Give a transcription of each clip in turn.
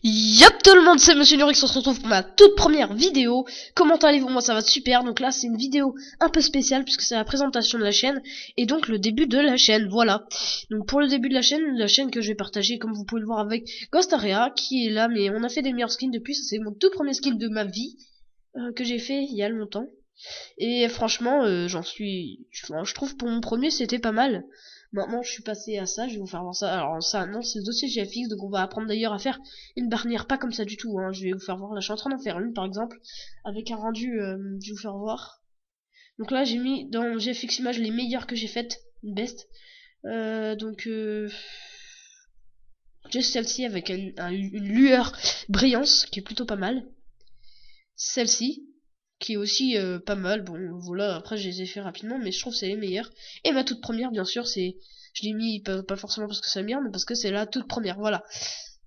Yop tout le monde, c'est Monsieur Nurix, on se retrouve pour ma toute première vidéo. Comment allez-vous? Moi ça va super, donc là c'est une vidéo un peu spéciale puisque c'est la présentation de la chaîne et donc le début de la chaîne, voilà. Donc pour le début de la chaîne que je vais partager comme vous pouvez le voir avec Ghostaria qui est là, mais on a fait des meilleurs skins depuis, ça c'est mon tout premier skin de ma vie que j'ai fait il y a longtemps. Et franchement, je trouve pour mon premier c'était pas mal. Maintenant, je suis passé à ça, je vais vous faire voir ça. Alors ça, non, c'est le dossier GFX, donc on va apprendre d'ailleurs à faire une barnière pas comme ça du tout. Hein. Je vais vous faire voir. Là, je suis en train d'en faire une, par exemple, avec un rendu. Je vais vous faire voir. Donc là, j'ai mis dans GFX Images les meilleures que j'ai faites, une best. Juste celle-ci avec une lueur brillance qui est plutôt pas mal. Celle-ci qui est aussi pas mal. Bon, voilà, après je les ai fait rapidement, mais je trouve que c'est les meilleures. Et ma toute première, bien sûr, je l'ai mis pas forcément parce que c'est la meilleure, mais parce que c'est la toute première, voilà.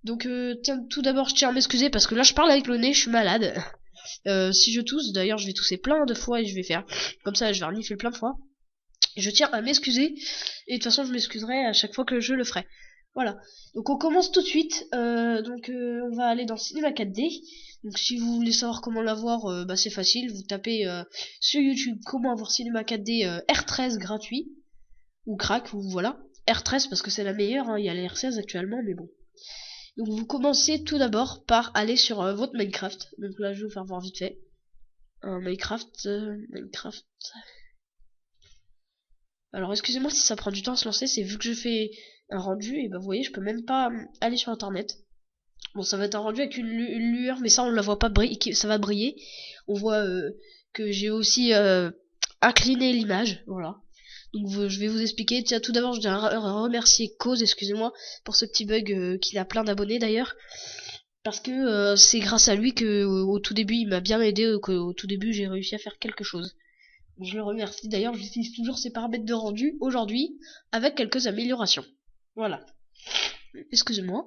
Donc, tiens, tout d'abord, je tiens à m'excuser parce que là, je parle avec le nez, je suis malade. Si je tousse, d'ailleurs, je vais tousser plein de fois et je vais faire comme ça, je vais renifler plein de fois. Je tiens à m'excuser, et de toute façon, je m'excuserai à chaque fois que je le ferai. Voilà. Donc, on commence tout de suite. On va aller dans Cinema 4D. Donc si vous voulez savoir comment l'avoir, c'est facile, vous tapez sur YouTube comment avoir Cinema 4D R13 gratuit, ou crack, ou voilà. R13 parce que c'est la meilleure, hein, il y a la R16 actuellement, mais bon. Donc vous commencez tout d'abord par aller sur votre Minecraft. Donc là je vais vous faire voir vite fait. Minecraft. Alors excusez-moi si ça prend du temps à se lancer, c'est vu que je fais un rendu, et vous voyez je peux même pas aller sur internet. Bon, ça va être un rendu avec une lueur, mais ça on la voit pas briller, ça va briller. On voit que j'ai aussi incliné l'image, voilà. Donc je vais vous expliquer. Tiens, tout d'abord je dois remercier Cause, excusez-moi, pour ce petit bug qu'il a plein d'abonnés d'ailleurs. Parce que c'est grâce à lui que au tout début il m'a bien aidé, qu'au tout début j'ai réussi à faire quelque chose. Je le remercie d'ailleurs, j'utilise toujours ces paramètres de rendu aujourd'hui avec quelques améliorations. Voilà. Excusez-moi.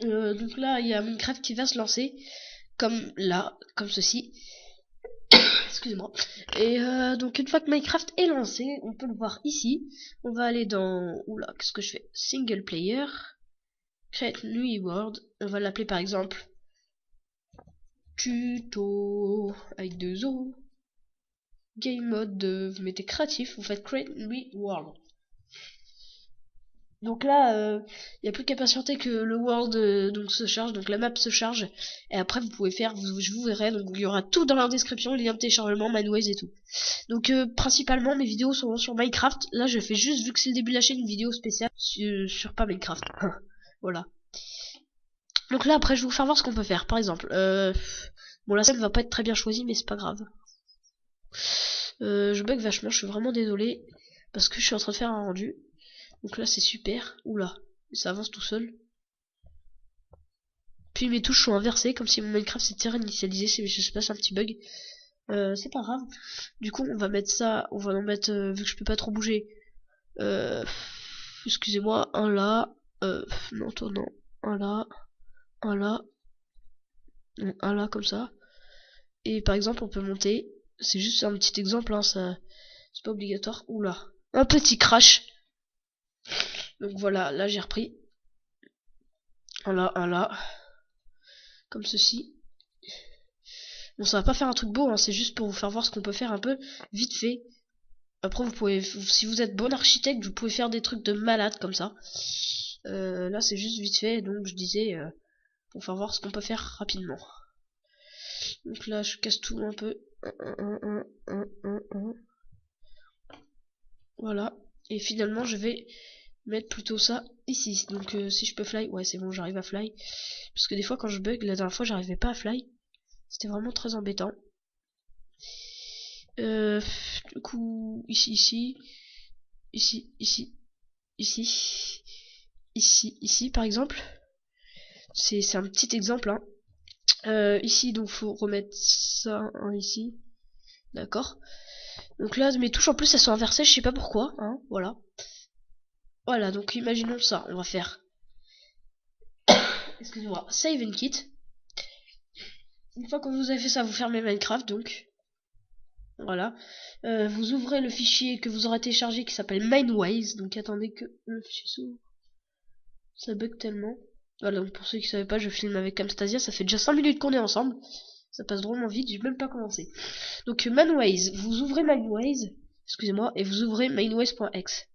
Donc là, il y a Minecraft qui va se lancer, comme là, comme ceci. Excusez-moi. Et donc une fois que Minecraft est lancé, on peut le voir ici. On va aller dans... Oula, qu'est-ce que je fais? Single player. Create new world. On va l'appeler par exemple tuto avec 2 O. Game mode, vous mettez créatif, vous faites create new world. Donc là, il n'y a plus qu'à patienter que le world donc se charge, donc la map se charge, et après vous pouvez faire, je vous verrai, donc il y aura tout dans la description, lien de téléchargement, Mineways et tout. Donc principalement mes vidéos seront sur Minecraft. Là je fais juste, vu que c'est le début de la chaîne, une vidéo spéciale sur pas Minecraft. Voilà. Donc là après je vais vous faire voir ce qu'on peut faire. Par exemple, bon la scène va pas être très bien choisie, mais c'est pas grave. Je bug vachement, je suis vraiment désolé, parce que je suis en train de faire un rendu. Donc là c'est super. Oula, ça avance tout seul. Puis mes touches sont inversées, comme si mon Minecraft s'était réinitialisé, je sais pas, c'est un petit bug. C'est pas grave. Du coup on va mettre ça, on va en mettre, vu que je peux pas trop bouger. Excusez-moi, un là. Non, toi non. Un là, un là, un là comme ça. Et par exemple on peut monter. C'est juste un petit exemple, hein, ça, c'est pas obligatoire. Oula, un petit crash. Donc voilà, là j'ai repris. Un là, comme ceci. Bon, ça va pas faire un truc beau, hein, c'est juste pour vous faire voir ce qu'on peut faire un peu vite fait. Après, vous pouvez, si vous êtes bon architecte, vous pouvez faire des trucs de malade comme ça. Là, c'est juste vite fait, donc je disais, pour faire voir ce qu'on peut faire rapidement. Donc là, je casse tout un peu. Voilà. Et finalement, je vais mettre plutôt ça ici. Donc si je peux fly, ouais, c'est bon, j'arrive à fly. Parce que des fois, quand je bug, la dernière fois, j'arrivais pas à fly. C'était vraiment très embêtant. Du coup, ici, ici, par exemple. C'est un petit exemple, hein. Ici, donc, faut remettre ça ici. D'accord. Donc là, mes touches en plus, elles sont inversées, je sais pas pourquoi, hein, voilà. Voilà, donc imaginons ça, on va faire... Excusez-moi, save and quit. Une fois que vous avez fait ça, vous fermez Minecraft, donc. Voilà. Vous ouvrez le fichier que vous aurez téléchargé qui s'appelle Mineways. Donc attendez que le fichier s'ouvre. Ça bug tellement. Voilà, donc pour ceux qui savaient pas, je filme avec Camstasia, ça fait déjà 5 minutes qu'on est ensemble. Ça passe drôlement vite, j'ai même pas commencé. Donc Manways, vous ouvrez Manways, excusez-moi, et vous ouvrez mainways.exe.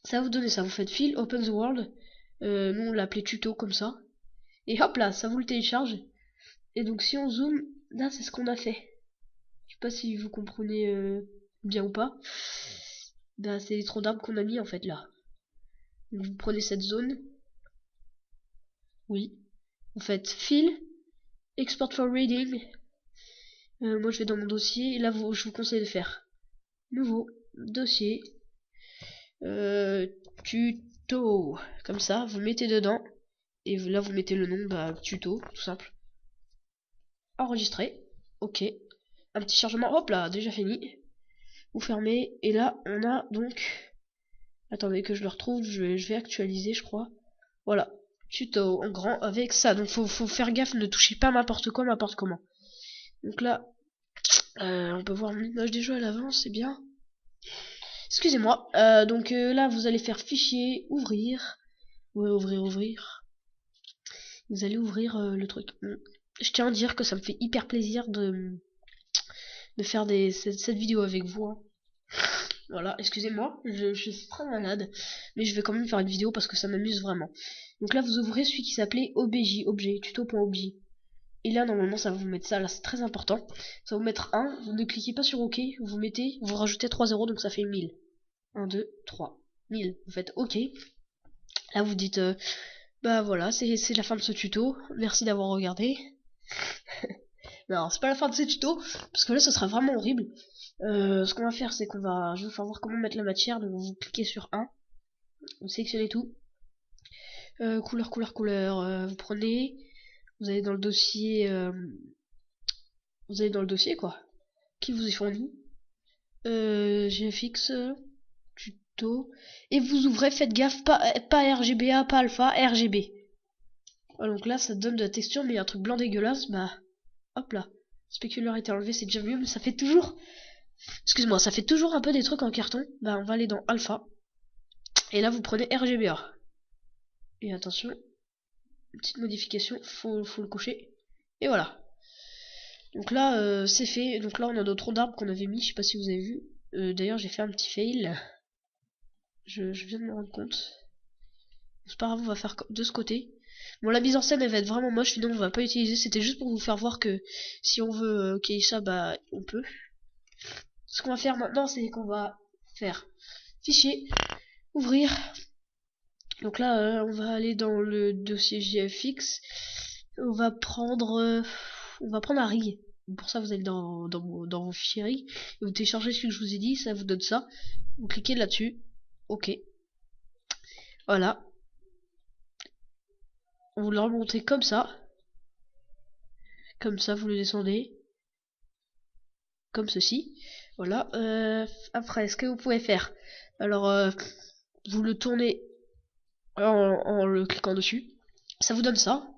Ça va vous donner ça, vous faites file, open the world, nous on l'a appelé tuto comme ça. Et hop là, ça vous le télécharge. Et donc si on zoome, là c'est ce qu'on a fait. Je sais pas si vous comprenez bien ou pas. Bah c'est les troncs d'arbres qu'on a mis en fait là. Donc vous prenez cette zone. Oui. Vous faites file, export for reading. Moi je vais dans mon dossier. Et là je vous conseille de faire nouveau dossier. Tuto. Comme ça, vous mettez dedans. Et là vous mettez le nom, bah tuto, tout simple. Enregistrer. Ok. Un petit chargement. Hop là, déjà fini. Vous fermez. Et là on a donc... Attendez que je le retrouve, je vais actualiser je crois. Voilà. Tuto en grand avec ça. Donc faut faire gaffe, ne touchez pas n'importe quoi, n'importe comment. Donc là, on peut voir l'image des jeux à l'avance, c'est bien. Excusez-moi. Donc là, vous allez faire fichier, ouvrir. Ouais, ouvrir. Vous allez ouvrir le truc. Je tiens à dire que ça me fait hyper plaisir de faire cette vidéo avec vous. Hein. Voilà, excusez-moi, je suis très malade, mais je vais quand même faire une vidéo parce que ça m'amuse vraiment. Donc là, vous ouvrez celui qui s'appelait obj, objet, tuto.obj. Et là, normalement, ça va vous mettre ça, là, c'est très important. Ça va vous mettre 1, vous ne cliquez pas sur OK, vous rajoutez 3 zéros, donc ça fait 1000. 1, 2, 3, 1000. Vous faites OK. Là, vous dites, bah voilà, c'est la fin de ce tuto, merci d'avoir regardé. Non, c'est pas la fin de ce tuto, parce que là, ce sera vraiment horrible. Ce qu'on va faire, c'est je vais vous faire voir comment mettre la matière, donc vous cliquez sur 1, vous sélectionnez tout. Couleur, vous prenez, vous allez dans le dossier, quoi, qui vous est fourni. GFX, tuto, et vous ouvrez, faites gaffe, pas RGBA, pas alpha, RGB. Voilà, donc là, ça donne de la texture, mais il y a un truc blanc dégueulasse, bah, hop là. Spéculaire été enlevé, c'est déjà mieux, mais ça fait toujours... Excuse-moi, ça fait toujours un peu des trucs en carton. Bah, on va aller dans alpha. Et là, vous prenez RGBA. Et attention, une petite modification, faut le cocher. Et voilà. Donc là, c'est fait. Donc là, on a notre tronc d'arbre qu'on avait mis, je sais pas si vous avez vu. D'ailleurs, j'ai fait un petit fail. Je viens de me rendre compte. C'est pas grave, on va faire de ce côté. Bon, la mise en scène, elle va être vraiment moche, sinon on va pas utiliser. C'était juste pour vous faire voir que si on veut qu'il y ait ça, bah, on peut. Ce qu'on va faire maintenant, c'est qu'on va faire fichier, ouvrir. Donc là, on va aller dans le dossier JFX. On va prendre un rig. Pour ça, vous allez dans vos fichiers rig. Et vous téléchargez ce que je vous ai dit, ça vous donne ça. Vous cliquez là-dessus. Ok. Voilà. Vous le remontez comme ça. Comme ça, vous le descendez. Comme ceci. Voilà. Après, ce que vous pouvez faire. Alors, vous le tournez en le cliquant dessus. Ça vous donne ça.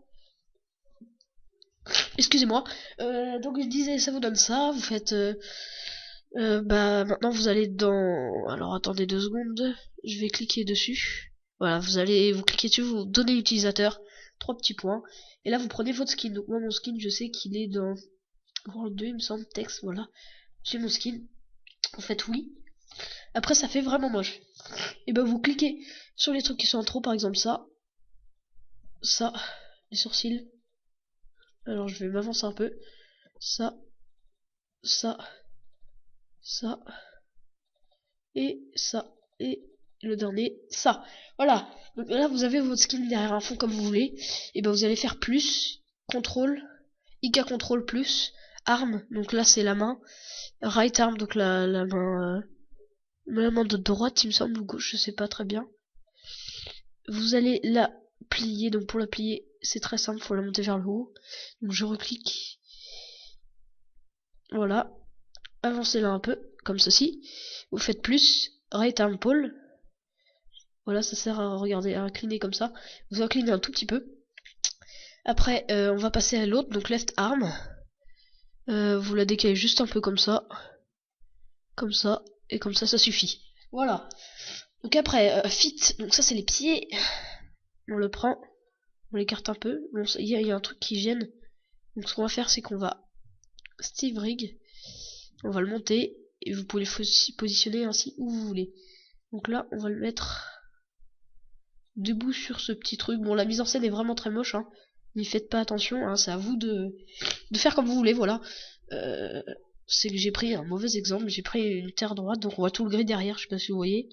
Excusez-moi. Donc je disais, ça vous donne ça. Vous faites... bah maintenant vous allez dans... Alors attendez 2 secondes. Je vais cliquer dessus. Voilà, vous cliquez dessus, vous donnez l'utilisateur. 3 petits points. Et là vous prenez votre skin. Donc moi mon skin, je sais qu'il est dans World 2, il me semble, texte, voilà. J'ai mon skin. Vous faites oui. Après ça fait vraiment moche. Et ben vous cliquez sur les trucs qui sont en trop, par exemple ça. Ça. Les sourcils. Alors je vais m'avancer un peu. Ça. Ça. Ça. Et ça. Et le dernier, ça. Voilà. Donc là, vous avez votre skin derrière un fond comme vous voulez. Et ben vous allez faire plus, contrôle, IK contrôle plus, arme. Donc là, c'est la main. Right arm, donc la main de droite, il me semble, ou gauche, je sais pas très bien. Vous allez la plier. Donc pour la plier, c'est très simple, faut la monter vers le haut. Donc je reclique. Voilà. Avancez là un peu, comme ceci. Vous faites plus, right arm pull. Voilà, ça sert à regarder, à incliner comme ça. Vous inclinez un tout petit peu. Après, on va passer à l'autre, donc left arm. Vous la décalez juste un peu comme ça. Comme ça. Et comme ça suffit. Voilà. Donc après, fit. Donc ça, c'est les pieds. On le prend, on l'écarte un peu. Bon, il y a un truc qui gêne. Donc ce qu'on va faire, c'est qu'on va Steve Rig, on va le monter et vous pouvez le positionner ainsi où vous voulez. Donc là, on va le mettre debout sur ce petit truc. Bon, la mise en scène est vraiment très moche, hein. N'y faites pas attention, hein. C'est à vous de faire comme vous voulez, voilà. C'est que j'ai pris un mauvais exemple, j'ai pris une terre droite, donc on voit tout le gris derrière, je sais pas si vous voyez.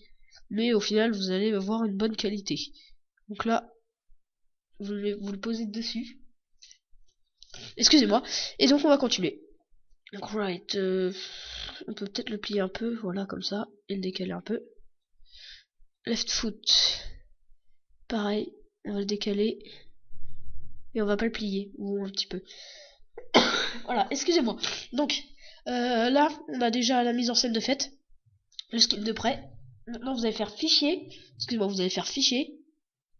Mais au final, vous allez voir une bonne qualité. Donc là, vous le posez dessus. Excusez-moi. Et donc on va continuer. Donc right, on peut peut-être le plier un peu, voilà, comme ça, et le décaler un peu. Left foot, pareil, on va le décaler, et on va pas le plier, ou un petit peu. Voilà, excusez-moi. Donc, là, on a déjà la mise en scène de fait, le skin de près. Maintenant, vous allez faire fichier, excusez-moi, vous allez faire fichier,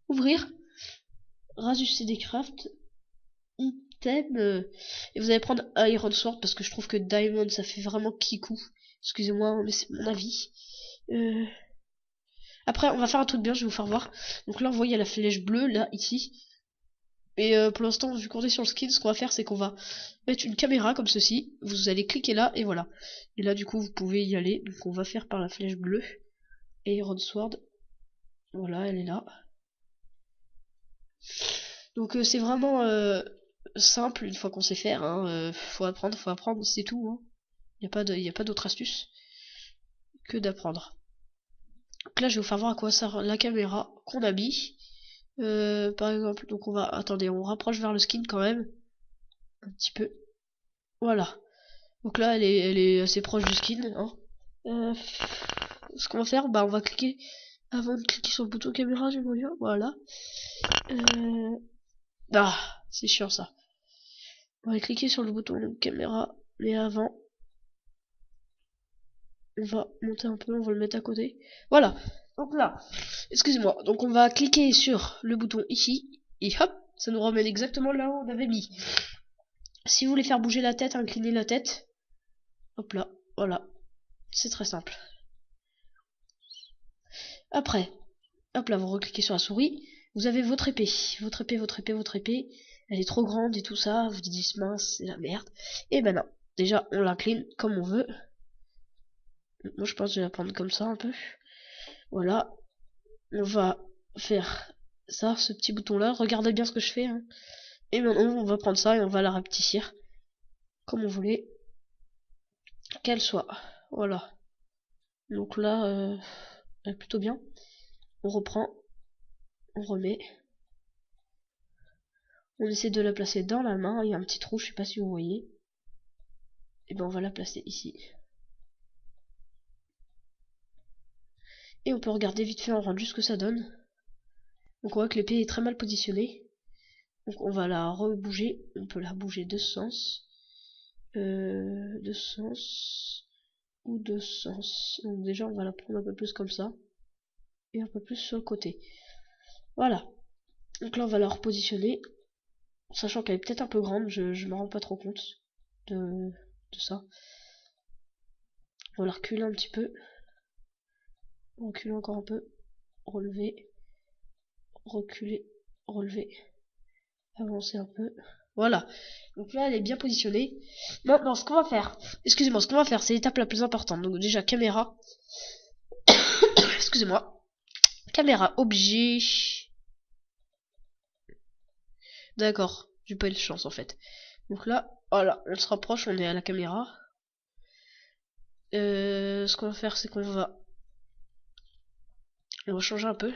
ouvrir, Rasus CD Craft, item, et vous allez prendre Iron Sword, parce que je trouve que Diamond, ça fait vraiment kikou. Excusez-moi, mais c'est mon avis. Après, on va faire un truc bien, je vais vous faire voir. Donc là, vous voyez la flèche bleue, là, ici. Et pour l'instant, vu qu'on est sur le skin, ce qu'on va faire, c'est qu'on va mettre une caméra comme ceci. Vous allez cliquer là, et voilà. Et là, du coup, vous pouvez y aller. Donc on va faire par la flèche bleue. Et Iron Sword. Voilà, elle est là. Donc c'est vraiment simple une fois qu'on sait faire. Hein. Faut apprendre, c'est tout. Hein. Y a pas d'autre astuce que d'apprendre. Donc là, je vais vous faire voir à quoi sert la caméra qu'on a mis. Par exemple, donc on va... Attendez, on rapproche vers le skin quand même. Un petit peu. Voilà. Donc là, elle est assez proche du skin. Hein. Ce qu'on va faire, bah on va cliquer... Avant de cliquer sur le bouton caméra, j'aimerais bien. Voilà. Ah, c'est chiant ça. On va cliquer sur le bouton caméra. Mais avant... On va monter un peu, on va le mettre à côté. Voilà. Donc là, excusez-moi. Donc on va cliquer sur le bouton ici. Et hop, ça nous ramène exactement là où on avait mis. Si vous voulez faire bouger la tête, incliner la tête. Hop là, voilà. C'est très simple. Après, hop là, vous recliquez sur la souris. Vous avez votre épée. Votre épée. Elle est trop grande et tout ça. Vous dites mince, c'est la merde. Et ben non. Déjà, on l'incline comme on veut. Moi, je pense que je vais la prendre comme ça un peu. Voilà. On va faire ça, ce petit bouton là. Regardez bien ce que je fais. Hein. Et maintenant, on va prendre ça et on va la rapetissir. Comme on voulait. Qu'elle soit. Voilà. Donc là, elle est plutôt bien. On reprend. On remet. On essaie de la placer dans la main. Il y a un petit trou, je sais pas si vous voyez. Et ben on va la placer ici. Et on peut regarder vite fait en rendu ce que ça donne. Donc on voit que l'épée est très mal positionnée. Donc on va la rebouger. On peut la bouger de sens. De sens. Ou de sens. Donc déjà on va la prendre un peu plus comme ça. Et un peu plus sur le côté. Voilà. Donc là on va la repositionner. Sachant qu'elle est peut-être un peu grande. Je me rends pas trop compte de ça. On va la reculer un petit peu. Reculer encore un peu. Relever. Reculer. Relever. Avancer un peu. Voilà. Donc là, elle est bien positionnée. Maintenant, ce qu'on va faire, excusez-moi, ce qu'on va faire, c'est l'étape la plus importante. Donc déjà, caméra. Excusez-moi. Caméra, objet. D'accord. J'ai pas eu de chance, en fait. Donc là, voilà, on se rapproche, on est à la caméra. Ce qu'on va faire, c'est qu'on va... On va changer un peu.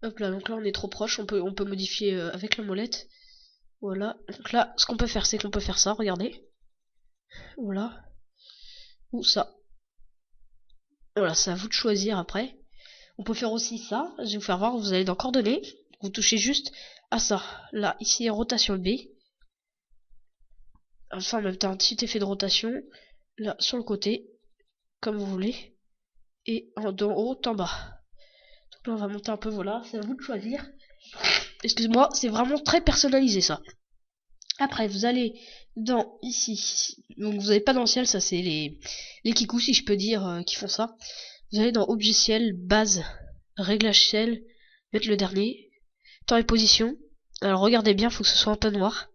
Hop là, donc là, on est trop proche. On peut modifier avec la molette. Voilà. Donc là, ce qu'on peut faire, c'est qu'on peut faire ça, regardez. Voilà. Ou ça. Voilà, c'est à vous de choisir après. On peut faire aussi ça. Je vais vous faire voir, vous allez dans coordonnées. Vous touchez juste à ça. Là, ici, rotation B. Enfin, en même temps, un petit effet de rotation. Là, sur le côté. Comme vous voulez. Et d'en haut, en bas. Donc là, on va monter un peu, voilà. C'est à vous de choisir. Excusez-moi, c'est vraiment très personnalisé, ça. Après, vous allez dans ici. Donc, vous n'avez pas dans le ciel, ça, c'est les kikous, si je peux dire, qui font ça. Vous allez dans objet ciel, base, réglage ciel, mettre le dernier. Temps et position. Alors regardez bien, faut que ce soit un peu noir.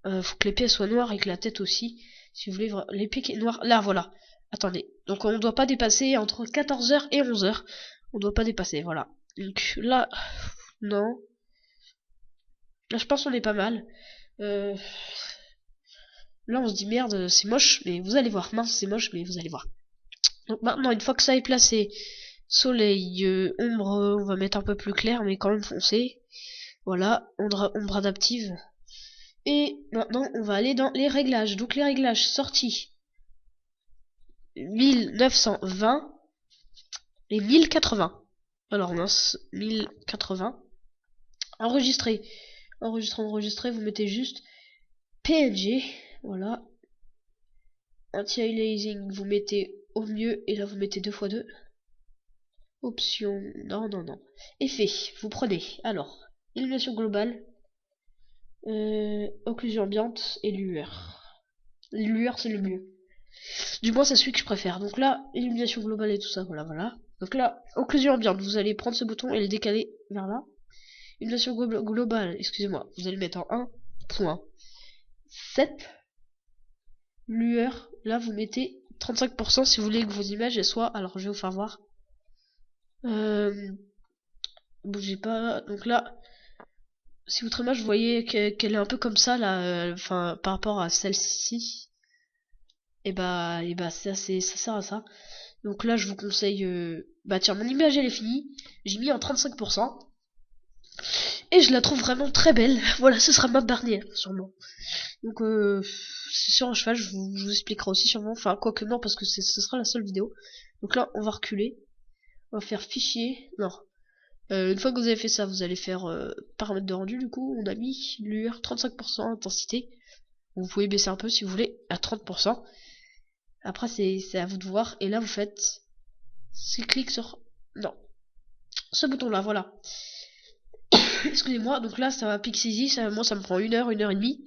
Faut que l'épée soit noire et que la tête aussi. Si vous voulez, l'épée qui est noire. Là, voilà. Attendez. Donc on ne doit pas dépasser entre 14h et 11h. On doit pas dépasser, voilà. Donc là, non. Là, je pense qu'on est pas mal. Là, on se dit merde, c'est moche, mais vous allez voir. Mince, c'est moche, mais vous allez voir. Donc maintenant, une fois que ça est placé, soleil, ombre, on va mettre un peu plus clair, mais quand même foncé. Voilà, ombre adaptive. Et maintenant, on va aller dans les réglages. Donc les réglages sortis 1920 et 1080. Alors mince, 1080. Enregistrer. Enregistrer, vous mettez juste PNG. Voilà. Anti-aliasing, vous mettez au mieux, et là vous mettez 2x2. Option, non. Effet, vous prenez, alors, illumination globale, occlusion ambiante et lueur. Lueur, c'est le mieux. Du moins, c'est celui que je préfère. Donc là, illumination globale et tout ça, voilà. Donc là, occlusion ambiante, vous allez prendre ce bouton et le décaler vers là. Illumination globale, excusez-moi, vous allez le mettre en 1.7. Lueur, là vous mettez 35% si vous voulez que vos images elles soient. Alors je vais vous faire voir. Bougez pas. Donc là, si votre image vous voyez qu'elle est un peu comme ça là, enfin par rapport à celle-ci, et bah ça sert à ça. Donc là je vous conseille. Bah tiens, mon image elle est finie. J'ai mis en 35%. Et je la trouve vraiment très belle. Voilà, ce sera ma dernière, sûrement. Donc c'est sur un cheval, je vous expliquerai aussi sûrement. Enfin, quoique non, parce que ce sera la seule vidéo. Donc là, on va reculer. On va faire fichier. Non. Une fois que vous avez fait ça, vous allez faire paramètres de rendu. Du coup, on a mis lueur 35% intensité. Vous pouvez baisser un peu si vous voulez à 30%. Après, c'est à vous de voir. Et là, vous faites... C'est clic sur... Non. Ce bouton-là, voilà. Excusez-moi, donc là ça va pixeasy, moi ça me prend 1 heure, 1 heure et demie.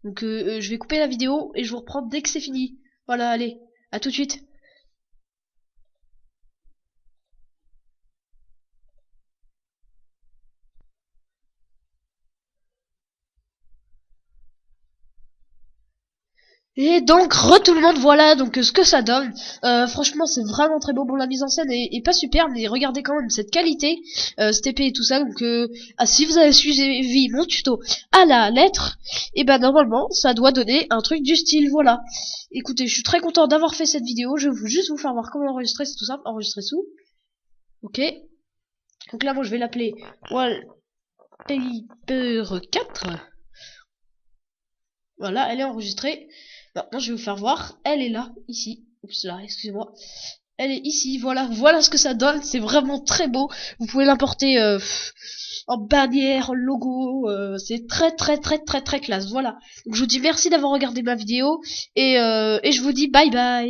Donc je vais couper la vidéo et je vous reprends dès que c'est fini. Voilà, allez, à tout de suite. Et donc, tout le monde, voilà donc ce que ça donne. Franchement, c'est vraiment très beau. Bon, la mise en scène est pas super, mais regardez quand même cette qualité, cette épée et tout ça. Donc, si vous avez suivi mon tuto à la lettre, et ben normalement, ça doit donner un truc du style. Voilà. Écoutez, je suis très content d'avoir fait cette vidéo. Je vais juste vous faire voir comment enregistrer. C'est tout simple. Enregistrer sous. Ok. Donc là, moi, je vais l'appeler Wallpaper 4. Voilà, elle est enregistrée. Maintenant, je vais vous faire voir. Elle est là, ici. Oups, là, excusez-moi. Elle est ici, voilà ce que ça donne. C'est vraiment très beau. Vous pouvez l'importer en bannière, en logo. C'est très classe. Voilà. Donc, je vous dis merci d'avoir regardé ma vidéo et je vous dis bye bye.